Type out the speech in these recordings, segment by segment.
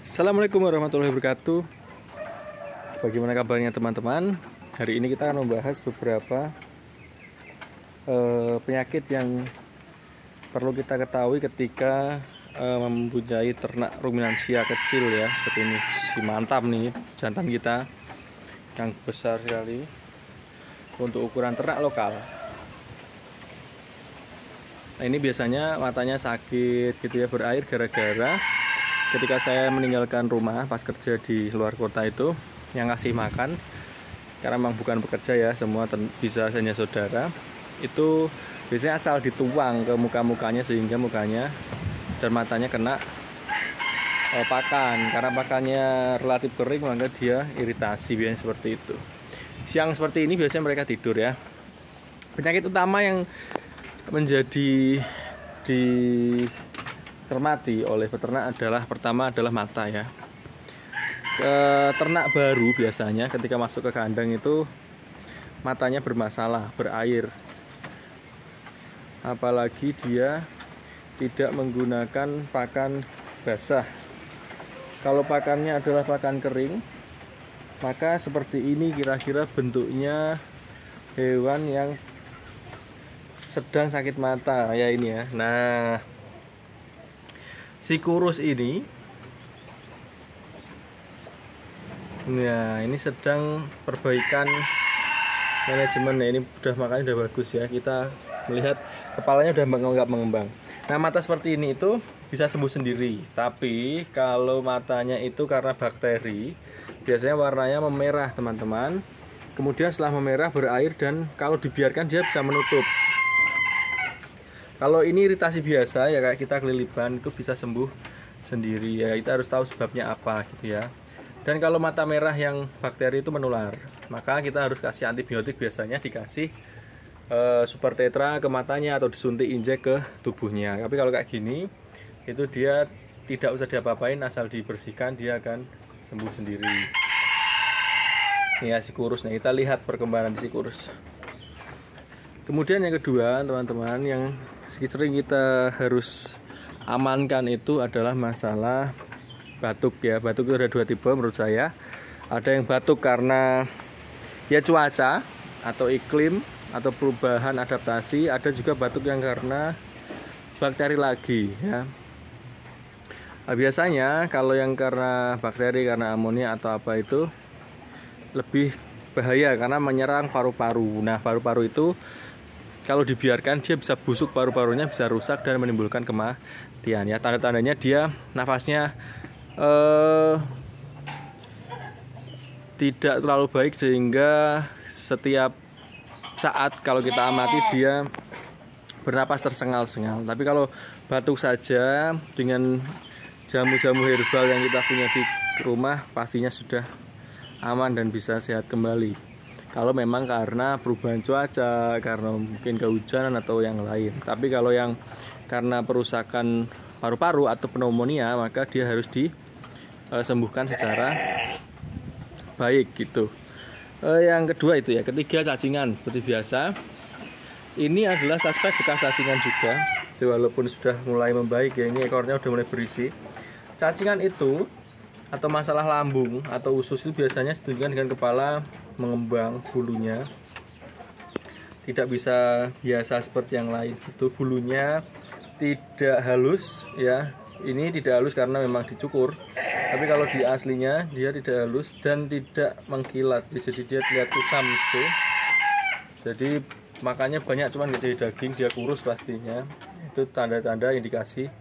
Assalamualaikum warahmatullahi wabarakatuh. Bagaimana kabarnya teman-teman? Hari ini kita akan membahas beberapa penyakit yang perlu kita ketahui ketika mempunyai ternak ruminansia kecil ya, seperti ini. Si mantap nih, jantan kita yang besar sekali untuk ukuran ternak lokal. Nah, ini biasanya matanya sakit gitu ya, berair gara-gara ketika saya meninggalkan rumah pas kerja di luar kota itu, yang ngasih makan, karena memang bukan bekerja ya, semua bisa hanya saudara, itu biasanya asal dituang ke muka-mukanya sehingga mukanya dan matanya kena pakan. Karena pakannya relatif kering maka dia iritasi, biasanya seperti itu. Siang seperti ini biasanya mereka tidur ya. Penyakit utama yang menjadi dicermati oleh peternak pertama adalah mata ya. Ternak baru biasanya ketika masuk ke kandang itu matanya bermasalah, berair. Apalagi dia tidak menggunakan pakan basah. Kalau pakannya adalah pakan kering, maka seperti ini kira-kira bentuknya hewan yang sedang sakit mata ya ini ya. Nah, si kurus ini, nah ini sedang perbaikan manajemen ya. Ini makanya udah bagus ya. Kita melihat kepalanya udah mengembang. Nah, mata seperti ini itu bisa sembuh sendiri. Tapi kalau matanya itu karena bakteri, biasanya warnanya memerah teman-teman. Kemudian setelah memerah berair dan kalau dibiarkan dia bisa menutup. Kalau ini iritasi biasa ya kayak kita kelilipan, itu bisa sembuh sendiri ya. Kita harus tahu sebabnya apa gitu ya. Dan kalau mata merah yang bakteri itu menular, maka kita harus kasih antibiotik, biasanya dikasih super tetra ke matanya atau disuntik injek ke tubuhnya. Tapi kalau kayak gini itu dia tidak usah diapa-apain, asal dibersihkan dia akan sembuh sendiri. Nih ya si kurus, nih kita lihat perkembangan si kurus. Kemudian yang kedua teman-teman, yang sering kita harus amankan itu adalah masalah batuk ya. Batuk itu ada dua tipe menurut saya. Ada yang batuk karena ya cuaca atau iklim atau perubahan adaptasi. Ada juga batuk yang karena bakteri lagi ya. Nah, biasanya kalau yang karena bakteri, karena amonia atau apa itu lebih bahaya karena menyerang paru-paru. Nah, paru-paru itu kalau dibiarkan dia bisa busuk, paru-parunya bisa rusak dan menimbulkan kematian ya. Tanda-tandanya dia nafasnya tidak terlalu baik sehingga setiap saat kalau kita amati dia bernapas tersengal-sengal. Tapi kalau batuk saja dengan jamu-jamu herbal yang kita punya di rumah pastinya sudah aman dan bisa sehat kembali. Kalau memang karena perubahan cuaca, karena mungkin kehujanan atau yang lain. Tapi kalau yang karena perusakan paru-paru atau pneumonia, maka dia harus disembuhkan secara baik gitu. Yang kedua itu ya, ketiga cacingan seperti biasa. Ini adalah suspek bekas cacingan juga. Jadi, walaupun sudah mulai membaik ya, ini ekornya udah mulai berisi. Cacingan itu atau masalah lambung atau usus itu biasanya ditunjukkan dengan kepala mengembang, bulunya tidak bisa biasa seperti yang lain. Itu bulunya tidak halus ya. Ini tidak halus karena memang dicukur. Tapi kalau di aslinya dia tidak halus dan tidak mengkilat. Jadi dia terlihat kusam itu. Jadi makanya banyak, cuman nggak jadi daging, dia kurus pastinya. Itu tanda-tanda indikasi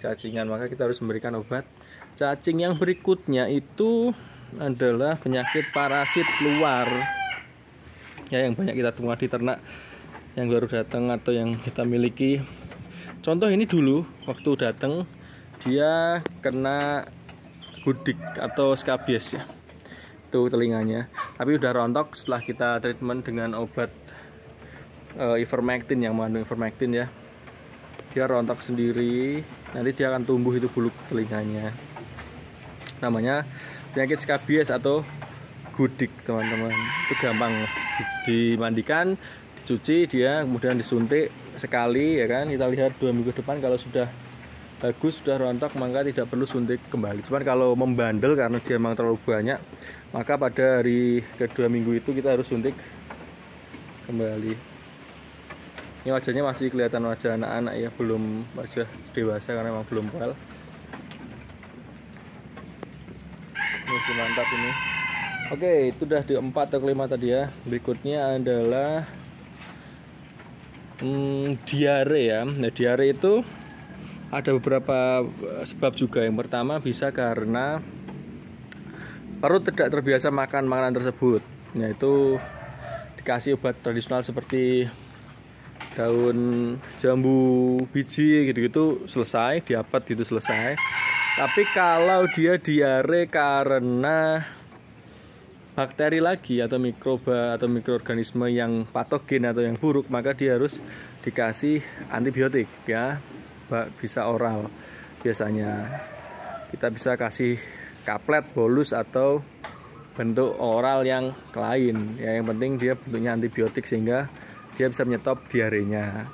cacingan. Maka kita harus memberikan obat cacing. Yang berikutnya itu adalah penyakit parasit luar ya, yang banyak kita temukan di ternak yang baru datang atau yang kita miliki. Contoh ini dulu waktu datang dia kena gudik atau skabies ya, itu telinganya, tapi udah rontok setelah kita treatment dengan obat ivermectin yang mengandung ivermectin ya. Dia rontok sendiri, nanti dia akan tumbuh itu bulu telinganya. Namanya penyakit skabies atau gudik teman-teman. Itu gampang dimandikan, dicuci dia, kemudian disuntik sekali ya kan. Kita lihat 2 minggu depan kalau sudah bagus, sudah rontok, maka tidak perlu suntik kembali. Cuman kalau membandel karena dia memang terlalu banyak, maka pada hari kedua minggu itu kita harus suntik kembali. Ini wajahnya masih kelihatan wajah anak-anak ya, belum wajah dewasa karena memang belum well. Ini sih mantap ini. Oke, itu udah di 4 atau 5 tadi ya. Berikutnya adalah diare ya. Nah, diare itu ada beberapa sebab juga. Yang pertama bisa karena perut tidak terbiasa makan makanan tersebut. Nah, itu dikasih obat tradisional seperti daun jambu biji gitu-gitu selesai, diapet gitu selesai. Tapi kalau dia diare karena bakteri lagi atau mikroba atau mikroorganisme yang patogen atau yang buruk, maka dia harus dikasih antibiotik ya. Bisa oral biasanya. Kita bisa kasih kaplet, bolus atau bentuk oral yang lain. Ya, yang penting dia bentuknya antibiotik sehingga dia bisa menyetop diarenya.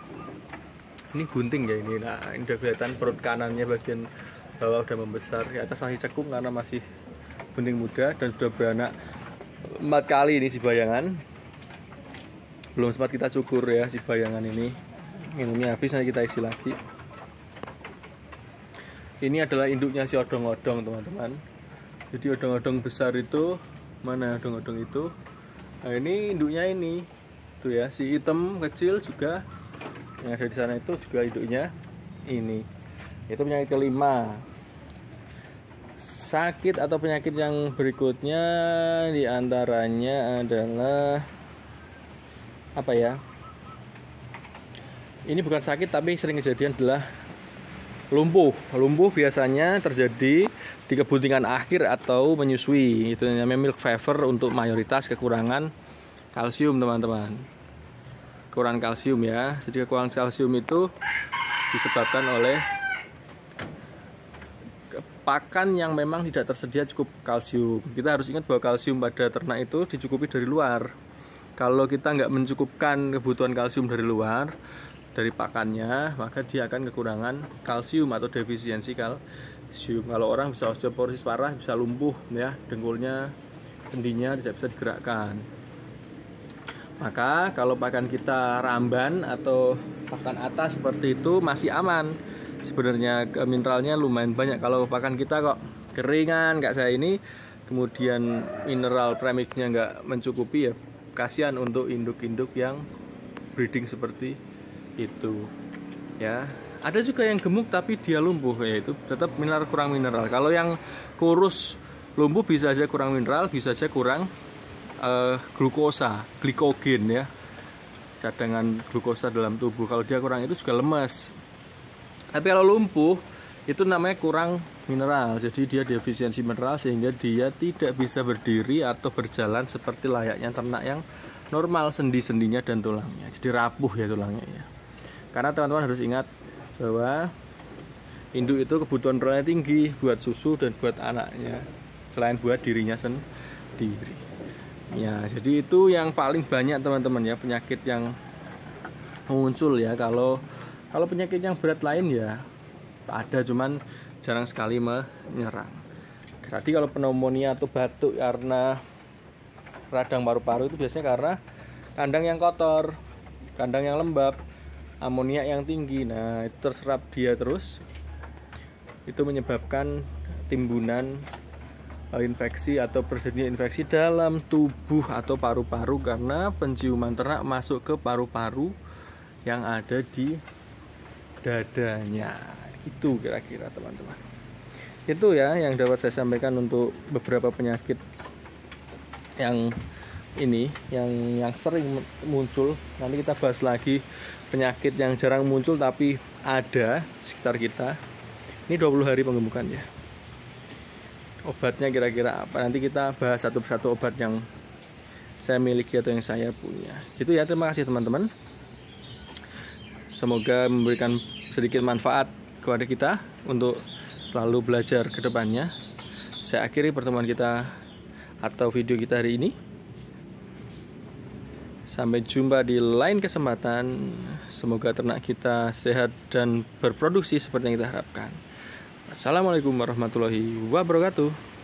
Ini bunting ya ini. Nah, ini udah kelihatan perut kanannya bagian bawah udah membesar. Di atas masih cekung karena masih bunting muda dan sudah beranak 4 kali ini si bayangan. Belum sempat kita cukur ya si bayangan ini. Minumnya habis, nanti kita isi lagi. Ini adalah induknya si odong-odong, teman-teman. Jadi odong-odong besar itu, mana odong-odong itu? Nah, ini induknya ini. Tuh ya, si hitam kecil juga yang ada di sana itu juga induknya ini. Itu penyakit kelima. Sakit atau penyakit yang berikutnya diantaranya adalah apa ya? Ini bukan sakit tapi sering kejadian adalah lumpuh. Lumpuh biasanya terjadi di kebuntingan akhir atau menyusui. Itu namanya milk fever untuk mayoritas kekurangan kalsium, teman-teman. Kekurangan kalsium ya. Jadi kekurangan kalsium itu disebabkan oleh pakan yang memang tidak tersedia cukup kalsium. Kita harus ingat bahwa kalsium pada ternak itu dicukupi dari luar. Kalau kita nggak mencukupkan kebutuhan kalsium dari luar, dari pakannya, maka dia akan kekurangan kalsium atau defisiensi kalsium. Kalau orang bisa osteoporosis parah, bisa lumpuh ya, dengkulnya, sendinya tidak bisa digerakkan. Maka kalau pakan kita ramban atau pakan atas seperti itu masih aman. Sebenarnya mineralnya lumayan banyak. Kalau pakan kita kok keringan kayak saya ini, kemudian mineral premixnya nggak mencukupi, ya kasihan untuk induk-induk yang breeding seperti itu ya. Ada juga yang gemuk tapi dia lumpuh, ya itu tetap kurang mineral. Kalau yang kurus lumpuh bisa aja kurang mineral, bisa aja kurang glukosa, glikogen ya, cadangan glukosa dalam tubuh. Kalau dia kurang itu juga lemas. Tapi kalau lumpuh itu namanya kurang mineral, jadi dia defisiensi mineral sehingga dia tidak bisa berdiri atau berjalan seperti layaknya ternak yang normal, sendi-sendinya dan tulangnya jadi rapuh ya tulangnya ya. Karena teman-teman harus ingat bahwa induk itu kebutuhan mineralnya tinggi buat susu dan buat anaknya, selain buat dirinya sendiri. Ya, jadi itu yang paling banyak teman-teman ya, penyakit yang muncul ya. Kalau penyakit yang berat lain ya ada, cuman jarang sekali menyerang. Jadi kalau pneumonia atau batuk karena radang paru-paru itu biasanya karena kandang yang kotor, kandang yang lembab, amonia yang tinggi. Nah, itu terserap dia terus. Itu menyebabkan timbunan infeksi atau terjadinya infeksi dalam tubuh atau paru-paru karena penciuman ternak masuk ke paru-paru yang ada di dadanya. Itu kira-kira teman-teman. Itu ya yang dapat saya sampaikan untuk beberapa penyakit yang ini yang sering muncul. Nanti kita bahas lagi penyakit yang jarang muncul tapi ada di sekitar kita. Ini 20 hari penggemukan ya. Obatnya kira-kira apa? Nanti kita bahas satu persatu obat yang saya miliki atau yang saya punya. Gitu ya, terima kasih teman-teman. Semoga memberikan sedikit manfaat kepada kita untuk selalu belajar ke depannya. Saya akhiri pertemuan kita atau video kita hari ini. Sampai jumpa di lain kesempatan. Semoga ternak kita sehat dan berproduksi seperti yang kita harapkan. Assalamualaikum warahmatullahi wabarakatuh.